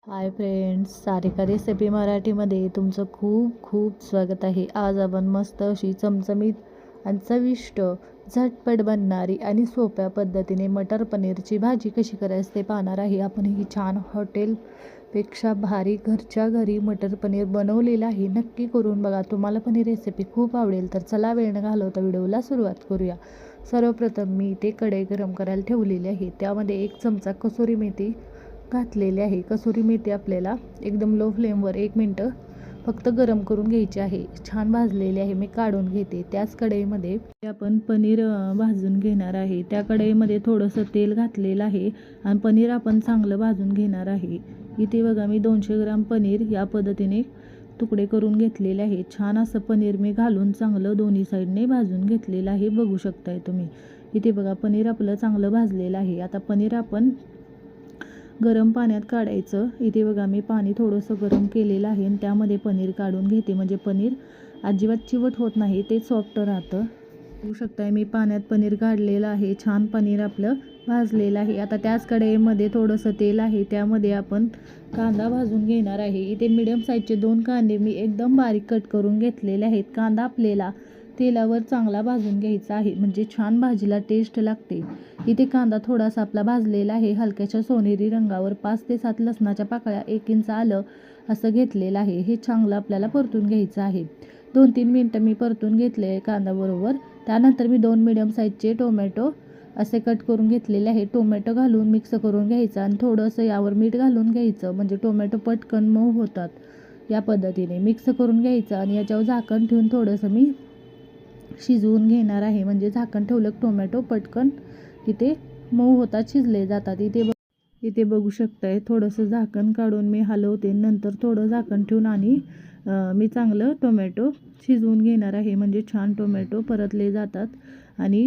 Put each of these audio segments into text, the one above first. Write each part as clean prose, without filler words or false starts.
Hi friends, Sarika recipe मराठीमध्ये तुमचं खूप खूप स्वागत आहे. आज आपण मस्त अशी चमचमीत आणि चविष्ट झटपट बनणारी आणि सोप्या पद्धतीने मटर पनीरची भाजी कशी करायची ते पाहणार आहे. आपण ही छान हॉटेलपेक्षा भारी घरच्या घरी मटर पनीर बनवलेलं आहे. नक्की करून बघा, तुम्हाला पण ही रेसिपी खूप आवडेल. तर चला वेळ न घालवता व्हिडिओला सुरुवात करूया. सर्वप्रथम मी इथे कढई गरम करायला ठेवलेली आहे. त्यामध्ये 1 चमचा कसुरी मेथी घातलेली आहे. कसुरी मेथी आपल्याला एकदम लो फ्लेमवर 1 मिनटं फक्त गरम करून घ्यायची आहे. छान भाजलेली आहे, मी काढून घेते. त्याच कढईमध्ये आपण पनीर भाजून घेणार आहे. त्या कढईमध्ये थोडंसं तेल घातलेलं आहे आणि पनीर आपण चांगलं भाजून घेणार आहे. इथे बघा, मी 200 ग्राम पनीर या पद्धतीने तुकडे करून घेतलेले आहे. छान असं पनीर मी घालून चांगलं दोन्ही साईडने भाजून घेतलेलं आहे, बघू शकताय तुम्ही. इथे बघा, पनीर आपलं चांगलं भाजलेलं आहे. आता पनीर आपण गरम पाण्यात काढायचं. इथे बघा, मी पाणी थोडंसं गरम केलेलं आहे आणि त्यामध्ये पनीर काढून घेते, म्हणजे पनीर अजिबात चिवट होत नाही, ते सॉफ्ट राहतं. बघू शकताय, मी पाण्यात पनीर काढलेलं आहे. छान पनीर आपलं भाजलेलं आहे. आता त्याच कढईमध्ये थोडंसं तेल आहे, त्यामध्ये आपण कांदा भाजून घेणार आहे. इथे मीडियम साईजचे 2 कांदे मी एकदम बारीक कट करून घेतलेले आहेत. कांदा आपल्याला तेलावर चांगला भाजून घ्यायचा आहे, म्हणजे छान भाजीला टेस्ट लागते. इथे कांदा थोडासा आपला भाजलेला आहे, हलक्याच्या सोनेरी रंगावर. 5 ते 7 लसणाच्या पाकळ्या, 1 इंच आलं असं घेतलेलं आहे. हे चांगलं आपल्याला परतून घ्यायचं आहे. 2-3 मिनटं मी परतून घेतले आहे कांद्याबरोबर. त्यानंतर मी 2 मीडियम साईजचे टोमॅटो असे कट करून घेतलेले आहे. टोमॅटो घालून मिक्स करून घ्यायचं आणि थोडंसं यावर मीठ घालून घ्यायचं, म्हणजे टोमॅटो पटकन मऊ होतात. या पद्धतीने मिक्स करून घ्यायचं आणि याच्यावर झाकण ठेवून थोडंसं मी शिजवून घेणार आहे. म्हणजे झाकण ठेवलं टोमॅटो पटकन इथे मऊ होतात, शिजले जातात. इथे बघू शकताय, थोडंसं झाकण काढून मी हलवते. नंतर थोडं झाकण ठेवून आणि मी चांगलं टोमॅटो शिजवून घेणार आहे, म्हणजे छान टोमॅटो परतले जातात आणि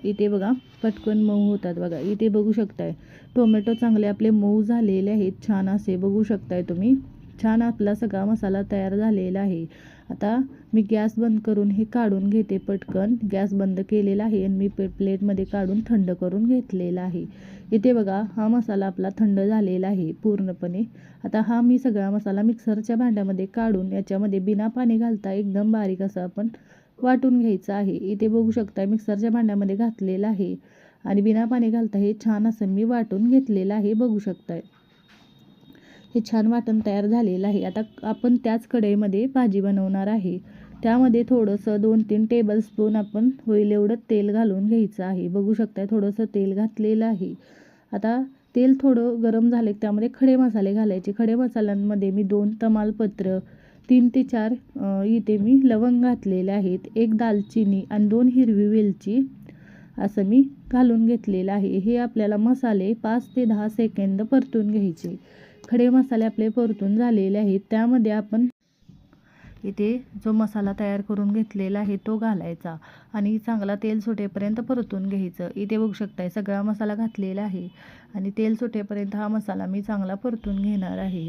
इथे बघा पटकन मऊ होतात. बघा, इथे बघू शकताय टोमॅटो चांगले आपले मऊ झालेले आहेत, छान असे बघू शकताय तुम्ही. छान आपला सगळा मसाला तयार झालेला आहे. आता मी गॅस बंद करून हे काढून घेते. पटकन गॅस बंद केलेला आहे आणि मी प्लेटमध्ये काढून थंड करून घेतलेला आहे. इथे बघा, हा मसाला आपला थंड झालेला आहे पूर्णपणे. आता हा मी सगळा मसाला मिक्सरच्या भांड्यामध्ये काढून याच्यामध्ये बिना पाणी घालता एकदम बारीक असं आपण वाटून घ्यायचं आहे. इथे बघू शकता, मिक्सरच्या भांड्यामध्ये घातलेलं आहे आणि बिना पाणी घालता हे छान असं मी वाटून घेतलेलं आहे, बघू शकताय. हे छान वाटण तयार झालेलं आहे. आता आपण त्याच कढईमध्ये भाजी बनवणार आहे. त्यामध्ये थोडंसं 2-3 टेबलस्पून आपण होईल एवढं तेल घालून घ्यायचं आहे, बघू शकताय. थोडंसं तेल घातलेलं आहे. आता तेल थोडं गरम झाले, त्यामध्ये खडे मसाले घालायचे. खडे मसाल्यांमध्ये मी 2 तमालपत्र, 3 ते 4 इथे मी लवंग घातलेले आहेत, 1 दालचिनी आणि 2 हिरवी वेलची असं मी घालून घेतलेलं आहे. हे आपल्याला मसाले 5 ते 10 सेकंद परतून घ्यायचे. खडे मसाले आपले परतून झालेले आहेत. त्यामध्ये आपण इथे जो मसाला तयार करून घेतलेला आहे तो घालायचा आणि चांगला तेल सुटेपर्यंत परतून घ्यायचं. इथे बघू शकताय, सगळा मसाला घातलेला आहे आणि तेल सुटेपर्यंत हा मसाला मी चांगला परतून घेणार आहे.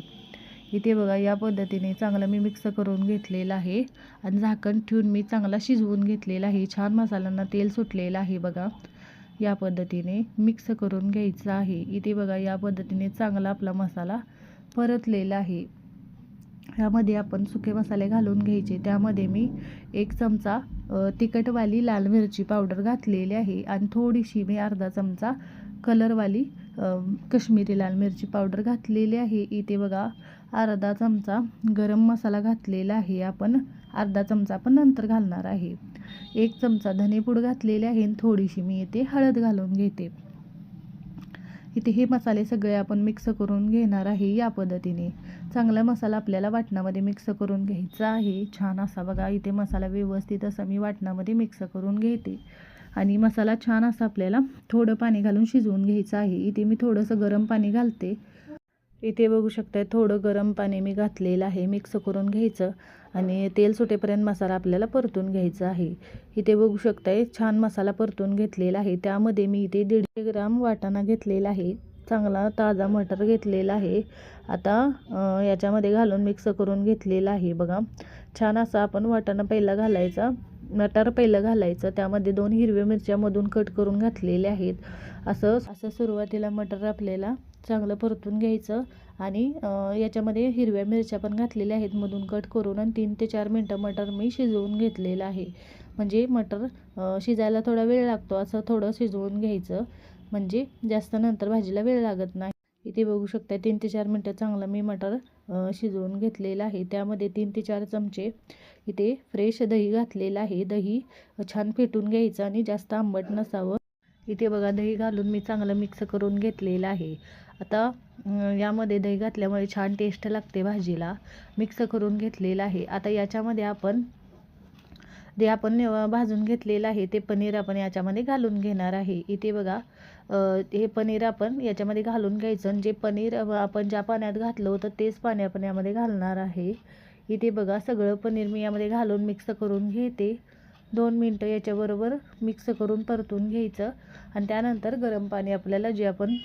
इथे बघा, या पद्धतीने चांगलं मी मिक्स करून घेतलेलं आहे आणि झाकण ठेवून मी चांगला शिजवून घेतलेला आहे. छान मसाल्यांना तेल सुटलेलं आहे. बघा, या पद्धतीने मिक्स करून घ्यायचं आहे. इथे बघा, या पद्धतीने चांगला आपला मसाला परतलेला आहे. ह्यामध्ये आपण सुके मसाले घालून घ्यायचे. त्यामध्ये मी 1 चमचा तिखटवाली लाल मिरची पावडर घातलेली आहे आणि थोडीशी मी अर्धा चमचा कलरवाली कश्मीरी लाल मिरची पावडर घातलेली आहे. इथे बघा, अर्धा चमचा गरम मसाला घातलेला आहे. आपण अर्धा चमचा पण नंतर घालणार आहे. 1 चमचा धनेपूड घातलेले आहे आणि थोडीशी मी इथे हळद घालून घेते. इथे हे मसाले सगळे आपण मिक्स करून घेणार आहे. या पद्धतीने चांगला मसाला आपल्याला वाटणामध्ये मिक्स करून घ्यायचा आहे. छान असा बघा, इथे मसाला व्यवस्थित असा मी वाटणामध्ये मिक्स करून घेते आणि मसाला छान असा आपल्याला थोडं पाणी घालून शिजवून घ्यायचं आहे. इथे मी थोडंसं गरम पाणी घालते. इथे बघू शकताय, थोडं गरम पाणी मी घातलेलं आहे. मिक्स करून घ्यायचं आणि तेल सुटेपर्यंत मसाला आपल्याला परतून घ्यायचा आहे. इथे बघू शकताय, छान मसाला परतून घेतलेला आहे. त्यामध्ये मी इथे 150 ग्राम वाटाणा घेतलेला आहे, चांगला ताजा मटर घेतलेला आहे. आता याच्यामध्ये घालून मिक्स करून घेतलेला आहे. बघा, छान असा आपण वाटाणा पहिला घालायचा, मटर पहिलं घालायचं. त्यामध्ये 2 हिरव्या मिरच्या मधून कट करून घातलेल्या आहेत. असं सुरुवातीला मटर आपल्याला चांगलं परतून घ्यायचं आणि याच्यामध्ये हिरव्या मिरच्या पण घातलेल्या आहेत मधून कट करून, आणि 3 ते 4 मिनटं मटर मी शिजवून घेतलेलं आहे. म्हणजे मटर शिजायला थोडा वेळ लागतो, असं थोडं शिजवून घ्यायचं म्हणजे जास्त नंतर भाजीला वेळ लागत नाही. इथे बघू शकता 3 ते 4 मिनटं चांगलं मी मटर शिजवून घेतलेलं आहे. त्यामध्ये 3 ते 4 चमचे इथे फ्रेश दही घातलेलं आहे. दही छान फेटून घ्यायचं आणि जास्त आंबट नसावं. इथे बघा दही घालून मी चांगलं मिक्स करून घेतलेलं आहे. आता यामध्ये दही घातल्यामुळे छान टेस्ट लागते भाजीला. मिक्स करून घेतलेलं आहे. आता याच्यामध्ये आपण भाजून घेतलेलं आहे ते पनीर आपण याच्यामध्ये घालून घेणार आहे. इथे बघा हे पनीर आपण याच्यामध्ये घालून घ्यायचं, आणि जे पनीर आपण ज्या पाण्यात घातलं होतं तेच पाणी आपण यामध्ये घालणार आहे. इथे बघा सगळं पनीर मी यामध्ये घालून मिक्स करून घेते. 2 मिनटं याच्याबरोबर मिक्स करून परतून घ्यायचं, आणि त्यानंतर गरम पाणी आपल्याला जे आपण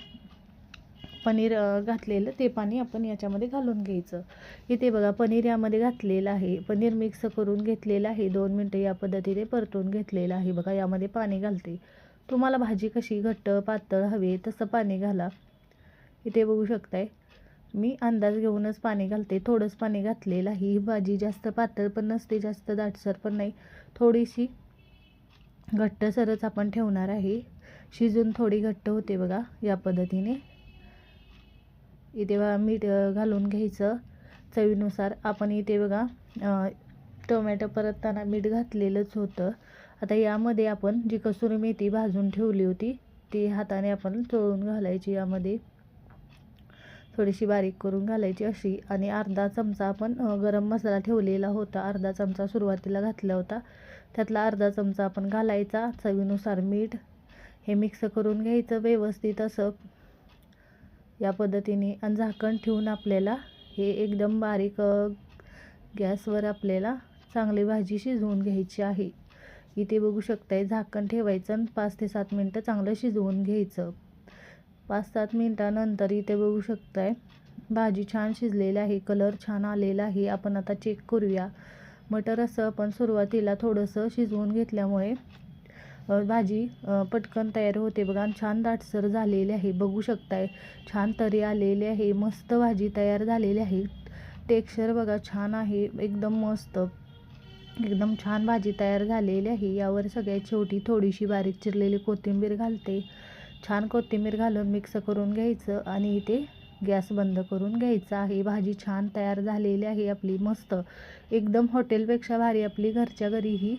पनीर घातलेलं ते पाणी आपण याच्यामध्ये घालून घ्यायचं. इथे बघा पनीर यामध्ये घातलेलं आहे. पनीर मिक्स करून घेतलेलं आहे. 2 मिनटं या पद्धतीने परतून घेतलेलं आहे. बघा यामध्ये पाणी घालते. तुम्हाला भाजी कशी घट्ट पातळ हवी तसं पाणी घाला. इथे बघू शकताय मी अंदाज घेऊनच पाणी घालते. थोडंच पाणी घातलेलं आहे. ही भाजी जास्त पातळ पण नसते, जास्त दाटसर पण नाही, थोडीशी घट्टसरच आपण ठेवणार आहे. शिजून थोडी घट्ट होते बघा या पद्धतीने. इथे बघा मीठ घालून घ्यायचं चवीनुसार. आपण इथे बघा टोमॅटो परतताना मीठ घातलेलंच होतं. आता यामध्ये आपण जी कसुरी मेथी भाजून ठेवली होती ती हाताने आपण चोळून घालायची, यामध्ये थोडीशी बारीक करून घालायची अशी. आणि अर्धा चमचा आपण गरम मसाला ठेवलेला होता, अर्धा चमचा सुरुवातीला घातला होता, त्यातला अर्धा चमचा आपण घालायचा. चवीनुसार मीठ. हे मिक्स करून घ्यायचं व्यवस्थित असं या पद्धतीने, आणि झाकण ठेवून आपल्याला हे एकदम बारीक गॅसवर आपल्याला चांगली भाजी शिजवून घ्यायची आहे. इथे बघू शकताय झाकण ठेवायचं आणि 5 ते 7 मिनटं चांगलं शिजवून घ्यायचं. 5-7 मिनटानंतर इथे बघू शकताय भाजी छान शिजलेली आहे, कलर छान आलेला आहे. आपण आता चेक करूया. मटर असं आपण सुरुवातीला थोडंसं शिजवून घेतल्यामुळे भाजी पटकन तयार होते बघा, आणि छान दाटसर झालेली आहे. बघू शकताय छान तरी आलेली आहे. मस्त भाजी तयार झालेली आहे. टेक्स्चर बघा छान आहे, एकदम मस्त, एकदम छान भाजी तयार झालेली आहे. यावर सगळ्यात शेवटी थोडीशी बारीक चिरलेली कोथिंबीर घालते. छान कोथिंबीर घालून मिक्स करून घ्यायचं, आणि इथे गॅस बंद करून घ्यायचा आहे. भाजी छान तयार झालेली आहे आपली, मस्त एकदम हॉटेलपेक्षा भारी आपली घरच्या घरी ही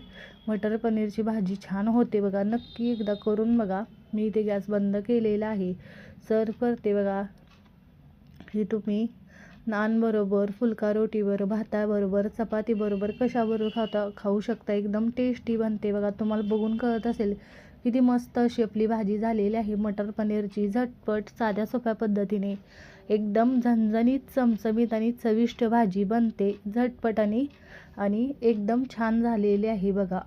मटर पनीरची भाजी छान होते बघा. नक्की एकदा करून बघा. मी इथे गॅस बंद केलेला आहे. सर्व करते बघा. हे तुम्ही नानबरोबर, फुलका रोटीबरोबर, भाताबरोबर, चपातीबरोबर कशाबरोबर खाऊ शकता. एकदम टेस्टी बनते बघा. तुम्हाला बघून कळत असेल किती मस्त अशी आपली भाजी झालेली आहे मटर पनीरची. झटपट साध्या सोप्या पद्धतीने एकदम झणझणीत, चमचमीत आणि चविष्ट भाजी बनते झटपट आणि एकदम छान झालेली आहे बघा.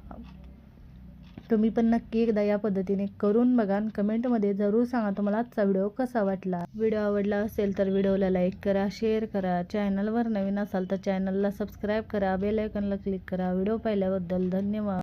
तुम्ही पण नक्की एकदा या पद्धतीने करून बघा, आणि कमेंटमध्ये जरूर सांगा तुम्हाला आजचा व्हिडिओ कसा वाटला. व्हिडिओ आवडला असेल तर व्हिडिओला लाईक करा, शेअर करा. चॅनलवर नवीन असाल तर चॅनलला सबस्क्राईब करा, बेल आयकॉनला क्लिक करा. व्हिडिओ पाहिल्याबद्दल धन्यवाद.